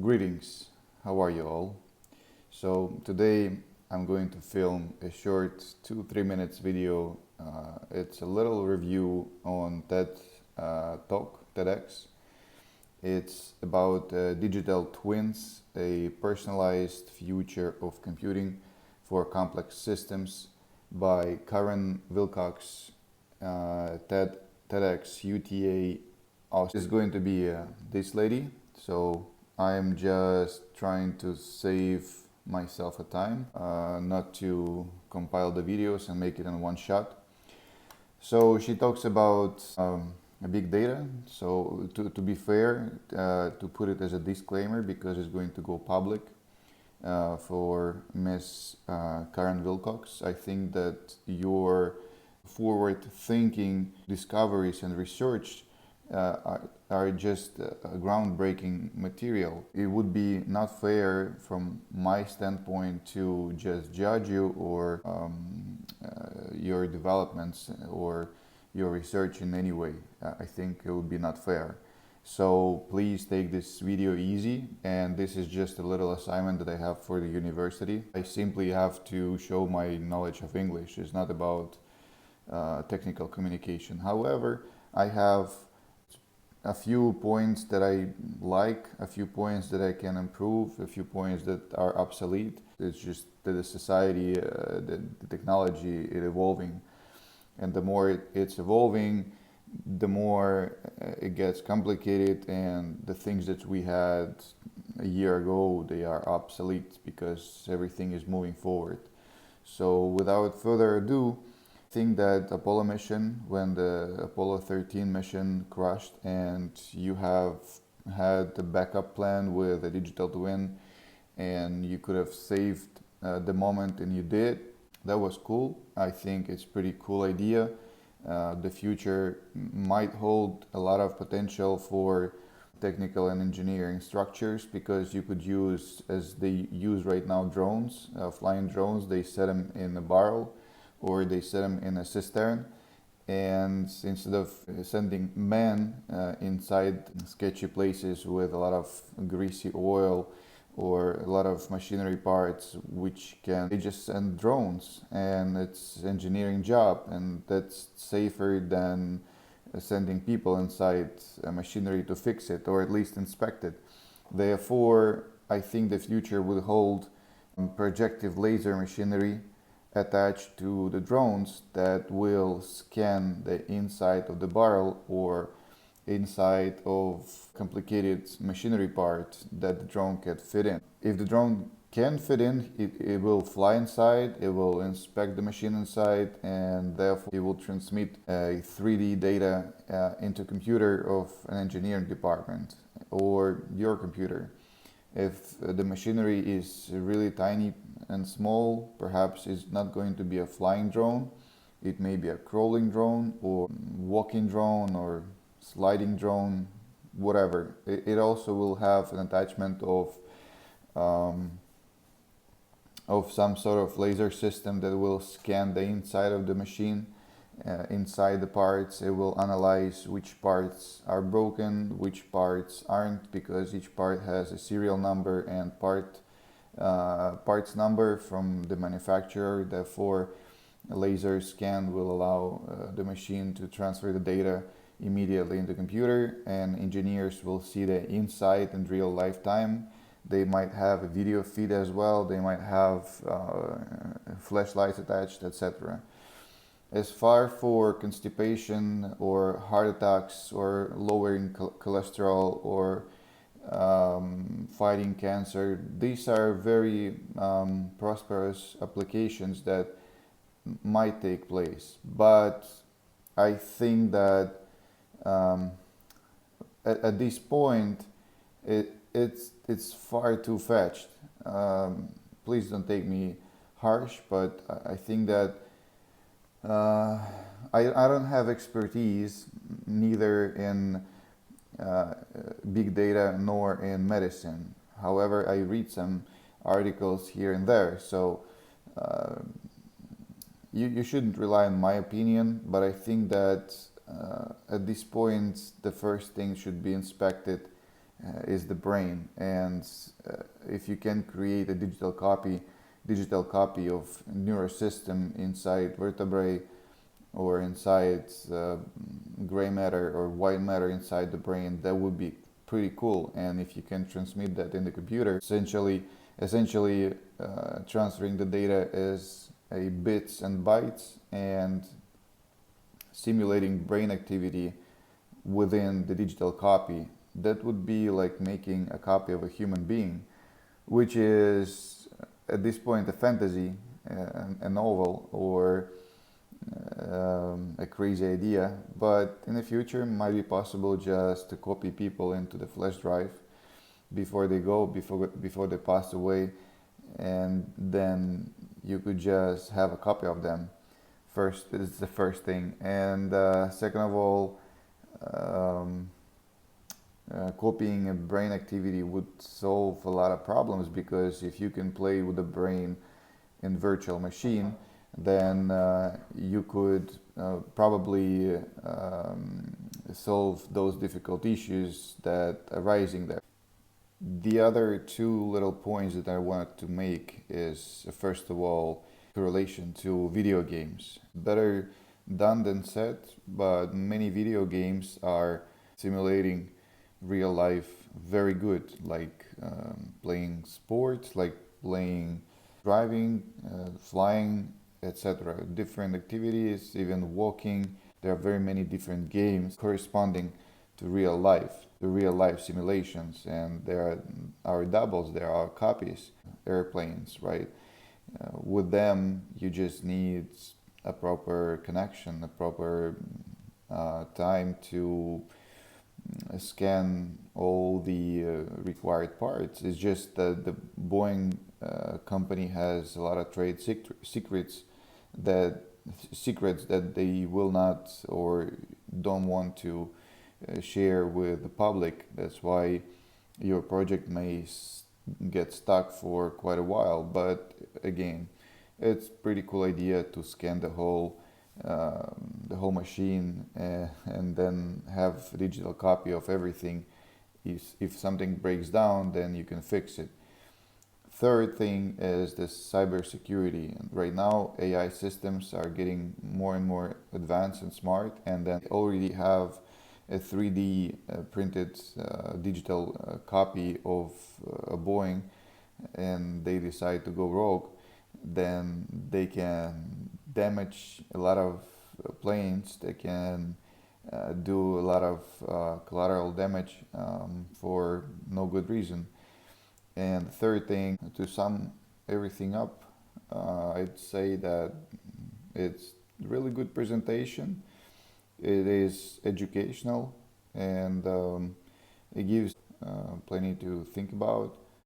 Greetings, how are you all? So today I'm going to film a short 2-3 minutes video. It's a little review on TEDx. It's about digital twins, a personalized future of computing for complex systems by Willcox, TEDxUTAustin. Is going to be this lady. So I'm just trying to save myself a time, not to compile the videos and make it in one shot. So she talks about big data. So to be fair, to put it as a disclaimer, because it's going to go public for Miss Karen Willcox, I think that your forward-thinking discoveries and research are just groundbreaking material. It would be not fair from my standpoint to just judge you or your developments or your research in any way. I think it would be not fair. So please take this video easy, and this is just a little assignment that I have for the university. I simply have to show my knowledge of English. It's not about technical communication. However, I have a few points that I like, a few points that I can improve, a few points that are obsolete. It's just that the society, the technology is evolving, and the more it's evolving, the more it gets complicated, and the things that we had a year ago, they are obsolete because everything is moving forward. So without further ado, I think that Apollo mission, when the Apollo 13 mission crashed and you have had the backup plan with a digital twin and you could have saved the moment, and you did, that was cool. I think it's a pretty cool idea. The future might hold a lot of potential for technical and engineering structures, because you could use, as they use right now, drones, flying drones. They set them in a barrel or they set them in a cistern, and instead of sending men inside sketchy places with a lot of greasy oil or a lot of machinery parts, they just send drones, and it's engineering job, and that's safer than sending people inside machinery to fix it or at least inspect it. Therefore, I think the future will hold projective laser machinery attached to the drones that will scan the inside of the barrel or inside of complicated machinery part that the drone can fit in. If the drone can fit in, it will fly inside, it will inspect the machine inside, and therefore it will transmit a 3D data into computer of an engineering department or your computer. If the machinery is really tiny and small, perhaps it's not going to be a flying drone. It may be a crawling drone or walking drone or sliding drone, whatever. It also will have an attachment of some sort of laser system that will scan the inside of the machine. Inside the parts, it will analyze which parts are broken, which parts aren't, because each part has a serial number and parts number from the manufacturer. Therefore, a laser scan will allow the machine to transfer the data immediately in the computer, and engineers will see the inside in real life time. They might have a video feed as well, they might have flashlights attached, etc. As far for constipation or heart attacks or lowering cholesterol or fighting cancer, these are very prosperous applications that might take place. But I think that at this point it's far too fetched. Please don't take me harsh, but I think that I don't have expertise neither in big data nor in medicine. However, I read some articles here and there, so you shouldn't rely on my opinion, but I think that at this point the first thing should be inspected is the brain, and if you can create a digital copy of neurosystem inside vertebrae or inside gray matter or white matter inside the brain, that would be pretty cool. And if you can transmit that in the computer, essentially transferring the data as a bits and bytes and simulating brain activity within the digital copy, that would be like making a copy of a human being, which is at this point a fantasy, a novel, or a crazy idea. But in the future, it might be possible just to copy people into the flash drive before they pass away, and then you could just have a copy of them. First is the first thing, and second of all, um, copying a brain activity would solve a lot of problems, because if you can play with the brain in virtual machine, then you could probably solve those difficult issues that are arising there. The other two little points that I wanted to make is, first of all, in relation to video games. Better done than said, but many video games are simulating real life very good, like playing sports, like playing driving, flying, etc. Different activities, even walking. There are very many different games corresponding to real life simulations, and there are doubles, there are copies, airplanes, right? With them, you just need a proper connection, a proper time to scan all the required parts. It's just that the Boeing company has a lot of trade secrets that they will not or don't want to share with the public. That's why your project may get stuck for quite a while. But again, it's pretty cool idea to scan the whole machine and then have a digital copy of everything. If something breaks down, then you can fix it. Third thing is the cybersecurity. Right now, AI systems are getting more and more advanced and smart, and then already have a 3D printed digital copy of a Boeing, and they decide to go rogue, then they can damage a lot of planes. They can do a lot of collateral damage for no good reason. And the third thing, to sum everything up, I'd say that it's really good presentation. It is educational, and it gives plenty to think about.